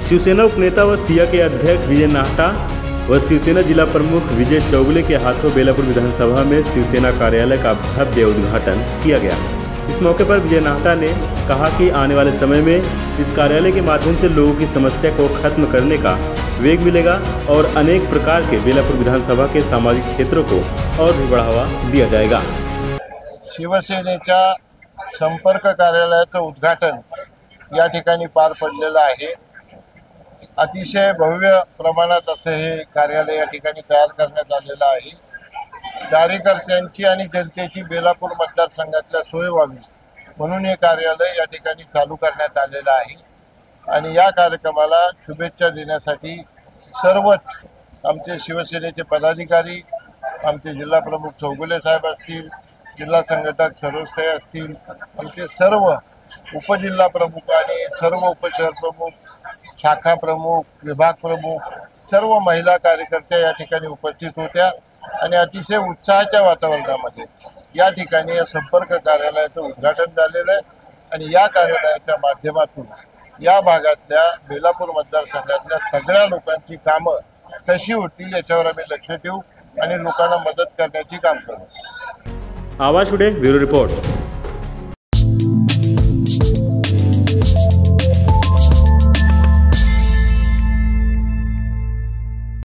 शिवसेना उपनेता व सिया के अध्यक्ष विजय नाहटा व शिवसेना जिला प्रमुख विजय चौगुले के हाथों बेलापुर विधानसभा में शिवसेना कार्यालय का भव्य उद्घाटन किया गया। इस मौके पर विजय नाहटा ने कहा कि आने वाले समय में इस कार्यालय के माध्यम से लोगों की समस्या को खत्म करने का वेग मिलेगा और अनेक प्रकार के बेलापुर विधानसभा के सामाजिक क्षेत्रों को और भी बढ़ावा दिया जाएगा। शिवसेनेच्या संपर्क कार्यालयाचं उद्घाटन या ठिकाणी पार पडलेलं आहे। अतिशय भव्य प्रमाणात असे हे कार्यालय या ठिकाणी तयार करण्यात आलेलं आहे। कार्यकर्त्यांची आणि जनतेची बेलापूर मतदारसंघातल्या सोय व्हावी म्हणून हे कार्यालय या ठिकाणी चालू करण्यात आलेलं आहे। आणि या कार्यक्रमाला शुभेच्छा देण्यासाठी सर्वच आमचे शिवसेनेचे पदाधिकारी, आमचे जिल्हा प्रमुख चौगुले साहेब असतील, जिल्हा संघटक सरोजताई असतील, आमचे सर्व उपजिल्हा प्रमुख आणि सर्व उपशहर प्रमुख, शाखा प्रमुख, विभाग प्रमुख, सर्व महिला कार्यकर्त्या या ठिकाणी उपस्थित होत्या आणि अतिशय उत्साहाच्या वातावरणामध्ये या ठिकाणी या संपर्क कार्यालयाचं उद्घाटन झालेलं आहे। आणि या कार्यालयाच्या माध्यमातून या भागातल्या बेलापूर मतदारसंघातल्या सगळ्या लोकांची कामं कशी होतील याच्यावर आम्ही लक्ष ठेवू आणि लोकांना मदत करण्याची काम करू। आवाज टुडे ब्युरो रिपोर्ट।